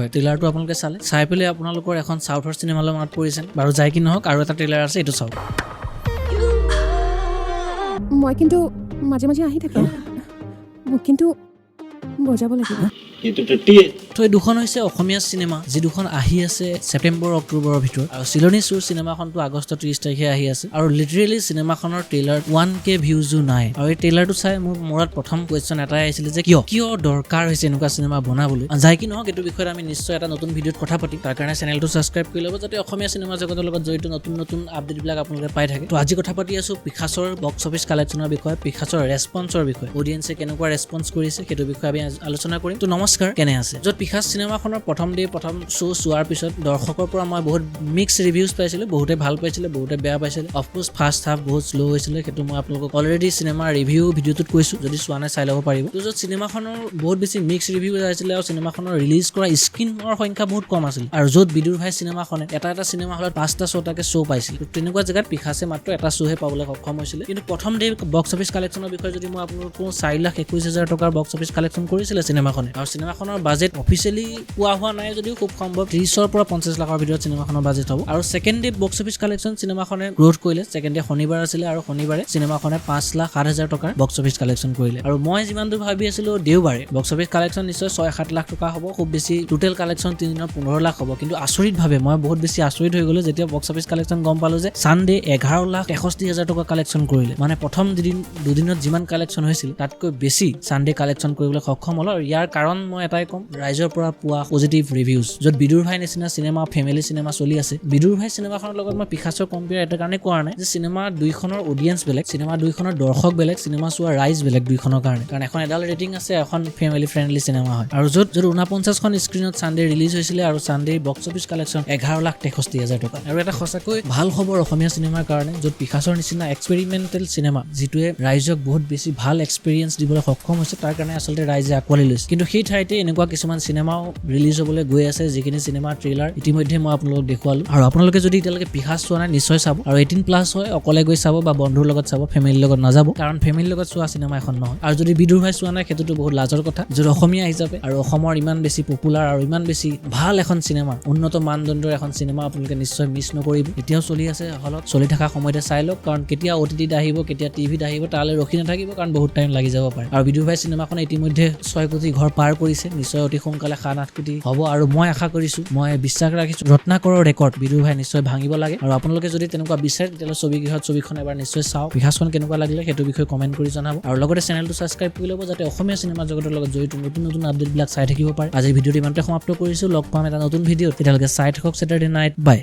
হয় ট্ৰেইলাৰটো আপোনালোকে চালে চাই পেলাই আপোনালোকৰ এখন সাউথৰ চিনেমালৈ মনত পৰিছে বাৰু যাই কি নহওক আৰু এটা ট্ৰেইলাৰ আছে এইটো চাওক মই কিন্তু মাজে মাজে আহি থাকে মোক কিন্তু বজাব লাগিব তো এই দুখন হৈছে অসমীয়া চিনেমা যি দুখন আহি আছে ছেপ্টেম্বৰ অক্টোবৰৰ ভিতৰত আৰু চিলনী চুৰ চিনেমাখনটো আগষ্টৰ 30 তাৰিখে আহি আছে আৰু লিটাৰেলি চিনেমাখনৰ ট্ৰেইলাৰ 1K ভিউজো নাই আৰু এই ট্ৰেইলাৰটো চাই মোৰ মূৰত প্ৰথম কুৱেশ্যন এটাই আহিছিলে যে কিয় দৰকাৰ হৈছে এনেকুৱা চিনেমা বনাবলৈ যাই কি নহওক এইটো বিষয়ত আমি নিশ্চয় এটা নতুন ভিডিঅ'ত কথা পাতিম তাৰ কাৰণে চেনেলটো ছাবস্ক্ৰাইব কৰি ল'ব যাতে অসমীয়া চিনেমা জগতৰ লগত জড়িত নতুন আপডেটবিলাক আপোনালোকে পাই থাকে তো আজি কথা পাতি আছো পিখাছৰ বক্স অফিচ কালেকশ্যনৰ বিষয়ে পিখাছৰ ৰেছপন্সৰ বিষয়ে অডিয়েন্সে কেনেকুৱা ৰেছপন্স কৰিছে সেইটো বিষয়ে আমি আলোচনা কৰিম তো নমস্কাৰ কেনে আছে য'ত পিখাছ চিনেমাখনৰ প্ৰথম শ্ব' চোৱাৰ পিছত দৰ্শকৰ পৰা মই বহুত মিক্স ৰিভিউজ পাইছিলোঁ বহুতে ভাল পাইছিলে বহুতে বেয়া পাইছিলে অফক'ৰ্ছ ফাৰ্ষ্ট হাফ বহুত শ্ল' হৈছিলে সেইটো মই আপোনালোকক অলৰেডি চিনেমাৰ ৰিভিউ ভিডিঅ'টোত কৈছোঁ যদি চোৱা নাই চাই ল'ব পাৰিব তো য'ত চিনেমাখনৰ বহুত বেছি মিক্স ৰিভিউ আহিছিলে আৰু চিনেমাখনৰ ৰিলিজ কৰা স্ক্ৰীনৰ সংখ্যা বহুত কম আছিল আৰু য'ত বিদুৰ ভাই চিনেমাখনে এটা চিনেমা হলত 5টা 6টাকে শ্ব' পাইছিল তেনেকুৱা জেগাত পিখাছে মাত্ৰ এটা শ্ব'হে পাবলৈ সক্ষম হৈছিলে কিন্তু প্ৰথম বক্স অফিচ কালেকশ্যনৰ বিষয়ে যদি মই আপোনালোকক 4,21,000 টকাৰ বক্স অফিচ কালেকশ্যন কৰিছিলে চিনেমাখনে আৰু চিনেমাখনৰ বাজেট অফিচিয়েলি পোৱা হোৱা নাই যদিও খুব সম্ভৱ 30ৰ পৰা 50 লাখৰ ভিতৰত চিনেমাখনৰ বাজেট হ'ব আৰু second day box office collection চিনেমাখনে গ্ৰোথ কৰিলে ছেকেণ্ড ডে শনিবাৰ আছিলে আৰু শনিবাৰে চিনেমাখনে 5,07,000 টকাৰ বক্স অফিচ কালেকশ্যন কৰিলে আৰু মই যিমান দূৰ ভাবি আছিলো দেওবাৰে বক্স অফিচ কালেকশ্যন নিশ্চয় 6-7 লাখ টকা হ'ব খুব বেছি টোটেল কালেকশ্যন 3 দিনৰ 15 লাখ হ'ব কিন্তু আচৰিতভাৱে মই বহুত বেছি আচৰিত হৈ গ'লো যেতিয়া বক্স অফিচ কালেকশ্যন গম পালো যে ছানডে 11,63,000 টকা কালেকশ্যন কৰিলে মানে প্ৰথম দুদিনত যিমান কালেকশ্যন হৈছিল তাতকৈ বেছি ছানডে কালেকশ্যন কৰিবলৈ সক্ষম হ'ল আৰু ইয়াৰ কাৰণ মই এটাই ক'ম ৰাইজৰ পৰা পোৱা পজিটিভ ৰিভিউজ য'ত বিদুৰ ভাই নিচিনা চিনেমা ফেমিলি চিনেমা চলি আছে বিদুৰ ভাই চিনেমাখনৰ লগত মই পিখাছৰ কম্পেয়াৰ এটা কাৰণে কৰা নাই যে চিনেমা দুইখনৰ অডিয়েন্স বেলেগ চিনেমা দুইখনৰ দৰ্শক বেলেগ চিনেমা চোৱা ৰাইজ বেলেগ দুইখনৰ কাৰণে কাৰণ এখন এডাল ৰেটিং আছে এখন ফেমিলি ফ্ৰেণ্ডলি চিনেমা হয় আৰু য'ত 49খন স্ক্ৰীণত ছানডে ৰিলিজ হৈছিলে আৰু ছানডে বক্স অফিচ কালেকশ্যন 11,63,000 টকা আৰু এটা সঁচাকৈ ভাল খবৰ অসমীয়া চিনেমাৰ কাৰণে য'ত পিখাছৰ নিচিনা এক্সপেৰিমেণ্টেল চিনেমা যিটোৱে ৰাইজক বহুত বেছি ভাল এক্সপেৰিয়েঞ্চ দিবলৈ সক্ষম হৈছে তাৰ কাৰণে আচলতে ৰাইজে আঁকোৱালি লৈছে কিন্তু সেই ঠাইতে এনেকুৱা কিছুমান চিনেমাও ৰিলিজ হ'বলৈ গৈ আছে যিখিনি চিনেমাৰ ট্ৰেইলাৰ ইতিমধ্যে মই আপোনালোকক দেখুৱালো আৰু আপোনালোকে যদি এতিয়ালৈকে পিখাছ চোৱা নাই নিশ্চয় চাব আৰু 18+ হয় অকলে গৈ চাব বা বন্ধুৰ লগত চাব ফেমিলিৰ লগত নাযাব কাৰণ ফেমিলিৰ লগত চোৱা চিনেমা এখন নহয় আৰু যদি বিদুৰ ভাই চোৱা নাই সেইটোতো বহুত লাজৰ কথা য'ত অসমীয়া হিচাপে আৰু অসমৰ ইমান বেছি পপুলাৰ আৰু ইমান বেছি ভাল এখন চিনেমা উন্নত মানদণ্ডৰ এখন চিনেমা আপোনালোকে নিশ্চয় মিছ নকৰিব এতিয়াও চলি আছে হলত চলি থকা সময়তে চাই লওক কাৰণ কেতিয়া OTTত আহিব কেতিয়া টিভিত আহিব তালৈ ৰখি নাথাকিব কাৰণ বহুত টাইম লাগি যাব পাৰে আৰু বিদুৰ ভাই চিনেমাখন ইতিমধ্যে 6 কোটি ঘৰ পাৰ কৰিছে নিশ্চয় অতি সোনকালে 7-8 কোটি হ'ব আৰু মই আশা কৰিছো মই বিশ্বাস ৰাখিছো ৰত্নাকৰৰ ৰেকৰ্ড বিদুৰ ভাই নিশ্চয় ভাঙিব লাগে আৰু আপোনালোকে যদি তেনেকুৱা বিচাৰে তেতিয়াহ'লে ছবিগৃহত ছবিখন এবাৰ নিশ্চয় চাওক পিখাছখন কেনেকুৱা লাগিলে সেইটো বিষয়ে কমেণ্ট কৰি জনাব আৰু লগতে চেনেলটো ছাবস্ক্ৰাইব কৰি ল'ব যাতে অসমীয়া চিনেমা জগতৰ লগত জড়িত নতুন আপডেটবিলাক চাই থাকিব পাৰে আজিৰ ভিডিঅ'টো ইমানতে সমাপ্ত কৰিছো লগ পাম এটা নতুন ভিডিঅ'ত তেতিয়ালৈকে চাই থাকক ছেটাৰডে নাইট বাই